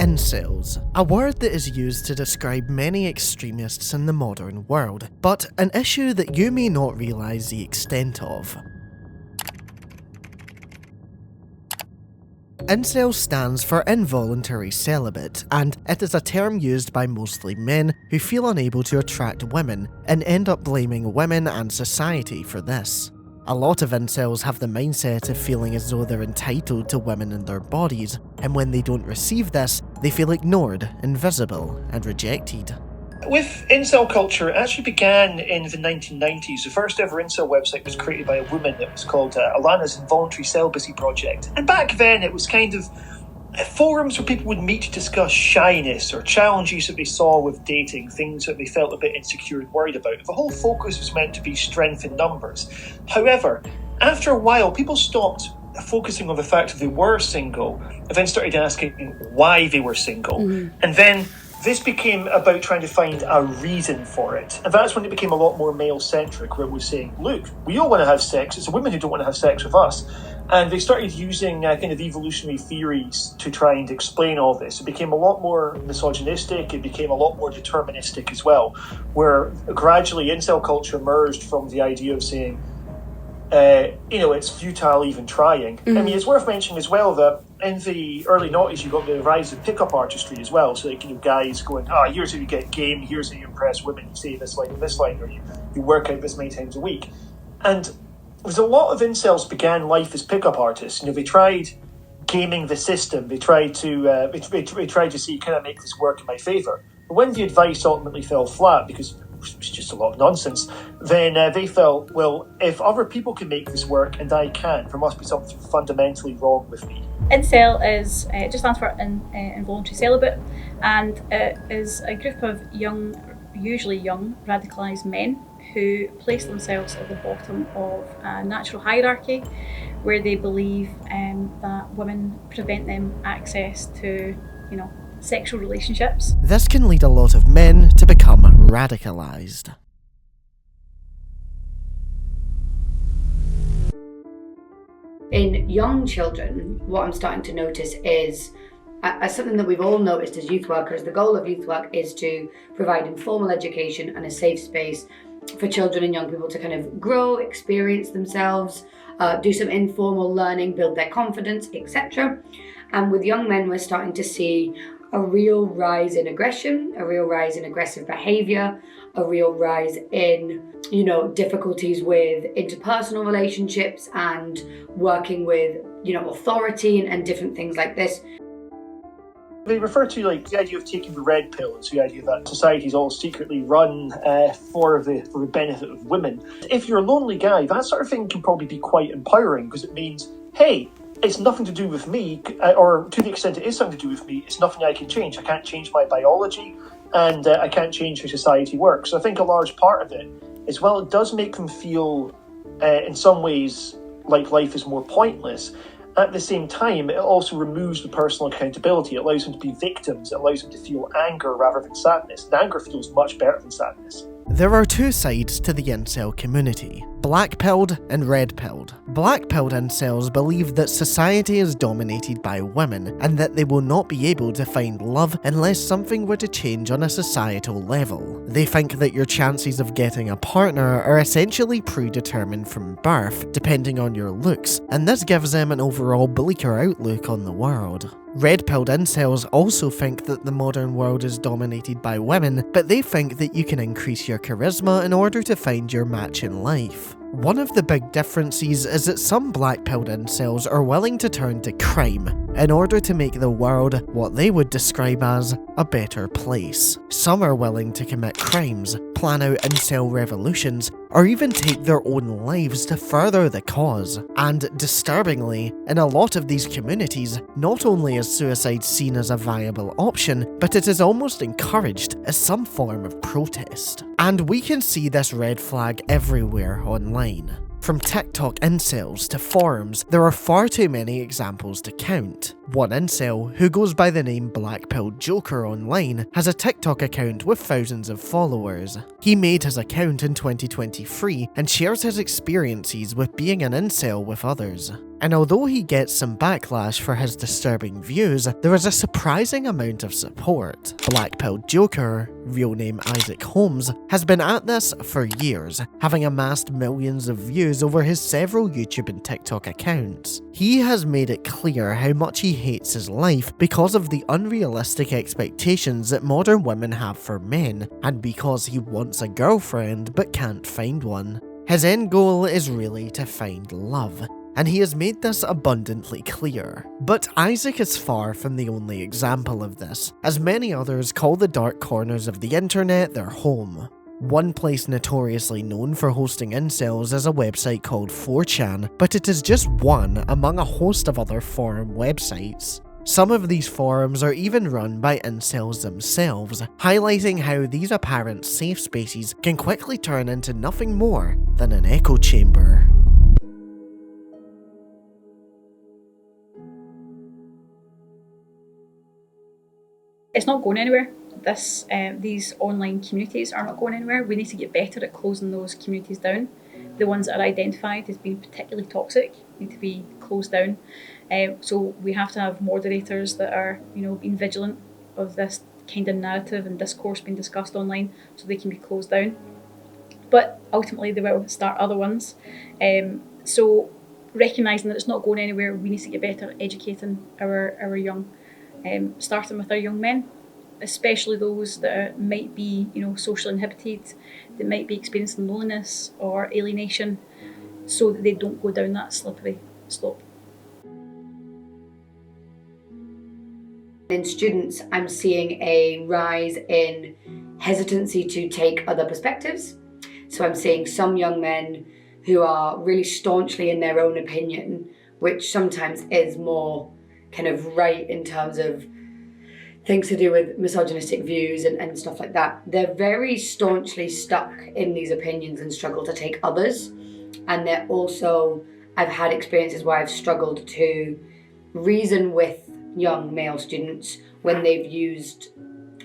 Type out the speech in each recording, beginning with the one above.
Incels, a word that is used to describe many extremists in the modern world, but an issue that you may not realise the extent of. Incel stands for involuntary celibate, and it is a term used by mostly men who feel unable to attract women and end up blaming women and society for this. A lot of incels have the mindset of feeling as though they're entitled to women in their bodies, and when they don't receive this, they feel ignored, invisible, and rejected. With incel culture, it actually began in the 1990s. The first ever incel website was created by a woman. It was called Alana's Involuntary Celibacy Project. And back then, it was kind of forums where people would meet to discuss shyness or challenges that they saw with dating, things that they felt a bit insecure and worried about. The whole focus was meant to be strength in numbers. However, after a while, people stopped focusing on the fact that they were single and then started asking why they were single. And then this became about trying to find a reason for it. And that's when it became a lot more male-centric, where it was saying, look, we all want to have sex. It's the women who don't want to have sex with us. And they started using kind of evolutionary theories to try and explain all this. It became a lot more misogynistic. It became a lot more deterministic as well, where gradually incel culture emerged from the idea of saying, it's futile even trying. I mean, it's worth mentioning as well that in the early 90s, you got the rise of pickup artistry as well. So, guys going, here's how you get game, here's how you impress women, you say this line and this line, or you work out this many times a week. And there's a lot of incels began life as pickup artists. They tried gaming the system. They tried to they tried to see, can I make this work in my favour? But when the advice ultimately fell flat, because it was just a lot of nonsense, then they felt, well, if other people can make this work and I can't, there must be something fundamentally wrong with me. Incel is it just stands for involuntary celibate, and it is a group of usually young, radicalised men who place themselves at the bottom of a natural hierarchy where they believe that women prevent them access to, sexual relationships. This can lead a lot of men to become radicalised. In young children, what I'm starting to notice is something that we've all noticed as youth workers. The goal of youth work is to provide informal education and a safe space for children and young people to kind of grow, experience themselves, do some informal learning, build their confidence, etc. And with young men, we're starting to see a real rise in aggression, a real rise in aggressive behaviour, a real rise in, difficulties with interpersonal relationships and working with, authority and different things like this. They refer to the idea of taking the red pill. It's the idea that society's all secretly run for the benefit of women. If you're a lonely guy, that sort of thing can probably be quite empowering, because it means, hey, it's nothing to do with me, or to the extent it is something to do with me, it's nothing I can change. I can't change my biology, and I can't change how society works. So I think a large part of it is, well, it does make them feel, in some ways, like life is more pointless. At the same time, it also removes the personal accountability. It allows them to be victims. It allows them to feel anger rather than sadness. And anger feels much better than sadness. There are two sides to the incel community: black-pilled and red-pilled. Black-pilled incels believe that society is dominated by women and that they will not be able to find love unless something were to change on a societal level. They think that your chances of getting a partner are essentially predetermined from birth, depending on your looks, and this gives them an overall bleaker outlook on the world. Red-pilled incels also think that the modern world is dominated by women, but they think that you can increase your charisma in order to find your match in life. One of the big differences is that some black-pilled incels are willing to turn to crime in order to make the world what they would describe as a better place. Some are willing to commit crimes, plan out incel revolutions, or even take their own lives to further the cause. And disturbingly, in a lot of these communities, not only is suicide seen as a viable option, but it is almost encouraged as some form of protest. And we can see this red flag everywhere online. From TikTok incels to forums, there are far too many examples to count. One incel, who goes by the name Black-Pilled Joker online, has a TikTok account with thousands of followers. He made his account in 2023 and shares his experiences with being an incel with others. And although he gets some backlash for his disturbing views, there is a surprising amount of support. Black-Pilled Joker, real name Isaac Holmes, has been at this for years, having amassed millions of views over his several YouTube and TikTok accounts. He has made it clear how much he hates his life because of the unrealistic expectations that modern women have for men, and because he wants a girlfriend but can't find one. His end goal is really to find love, and he has made this abundantly clear. But Isaac is far from the only example of this, as many others call the dark corners of the internet their home. One place notoriously known for hosting incels is a website called 4chan, but it is just one among a host of other forum websites. Some of these forums are even run by incels themselves, highlighting how these apparent safe spaces can quickly turn into nothing more than an echo chamber. It's not going anywhere. These online communities are not going anywhere. We need to get better at closing those communities down. The ones that are identified as being particularly toxic need to be closed down. So we have to have moderators that are, being vigilant of this kind of narrative and discourse being discussed online, so they can be closed down. But ultimately, they will start other ones. So recognising that it's not going anywhere, we need to get better at educating our young. Starting with our young men, especially those that might be, socially inhibited, that might be experiencing loneliness or alienation, so that they don't go down that slippery slope. In students, I'm seeing a rise in hesitancy to take other perspectives. So I'm seeing some young men who are really staunchly in their own opinion, which sometimes is more kind of right in terms of things to do with misogynistic views and stuff like that. They're very staunchly stuck in these opinions and struggle to take others. And they're also, I've had experiences where I've struggled to reason with young male students when they've used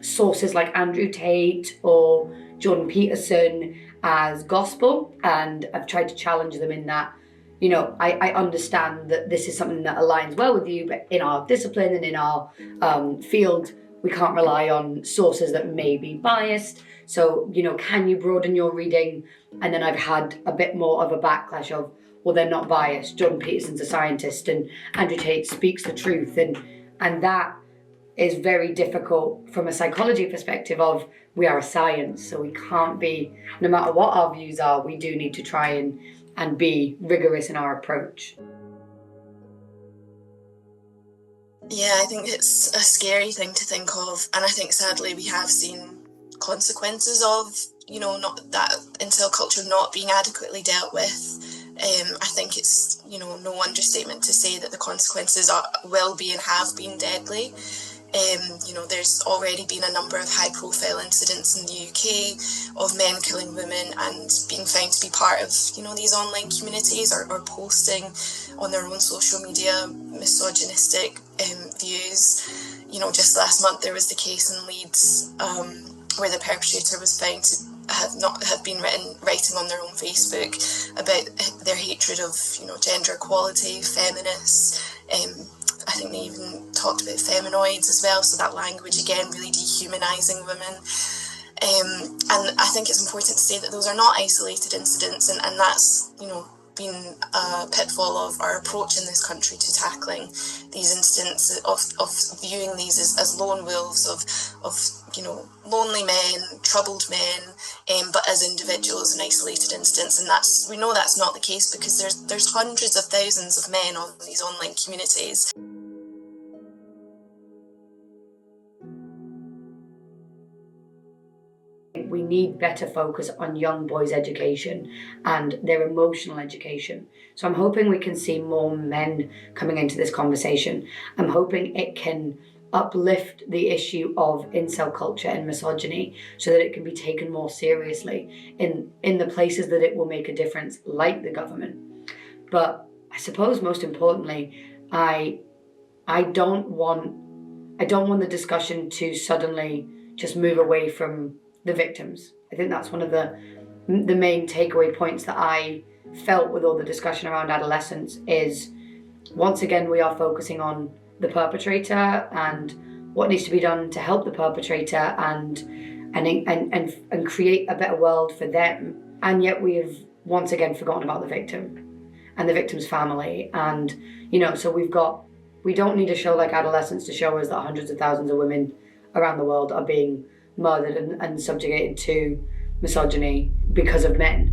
sources like Andrew Tate or Jordan Peterson as gospel, and I've tried to challenge them in that. I understand that this is something that aligns well with you, but in our discipline and in our field, we can't rely on sources that may be biased. So, can you broaden your reading? And then I've had a bit more of a backlash of, well, they're not biased. Jordan Peterson's a scientist and Andrew Tate speaks the truth. And that is very difficult from a psychology perspective of, we are a science, so we can't be, no matter what our views are, we do need to try and be rigorous in our approach. Yeah, I think it's a scary thing to think of, and I think sadly we have seen consequences of, not that incel culture not being adequately dealt with. I think it's, no understatement to say that the consequences will be and have been deadly. There's already been a number of high-profile incidents in the UK of men killing women and being found to be part of, these online communities or posting on their own social media misogynistic views. Just last month there was the case in Leeds where the perpetrator was found to have been writing on their own Facebook about their hatred of, gender equality, feminists. I think they even talked about feminoids as well, so that language again really dehumanising women. And I think it's important to say that those are not isolated incidents, and that's been a pitfall of our approach in this country to tackling these incidents of viewing these as lone wolves of lonely men, troubled men, but as individuals and isolated incidents. And we know that's not the case, because there's hundreds of thousands of men on these online communities. We need better focus on young boys' education and their emotional education. So I'm hoping we can see more men coming into this conversation. I'm hoping it can uplift the issue of incel culture and misogyny so that it can be taken more seriously in the places that it will make a difference, like the government. But I suppose most importantly, I I don't want the discussion to suddenly just move away from the victims. I think that's one of the main takeaway points that I felt with all the discussion around adolescence is, once again, we are focusing on the perpetrator and what needs to be done to help the perpetrator and create a better world for them. And yet we have once again forgotten about the victim and the victim's family. And, so we don't need a show like Adolescence to show us that hundreds of thousands of women around the world are being murdered and subjugated to misogyny because of men.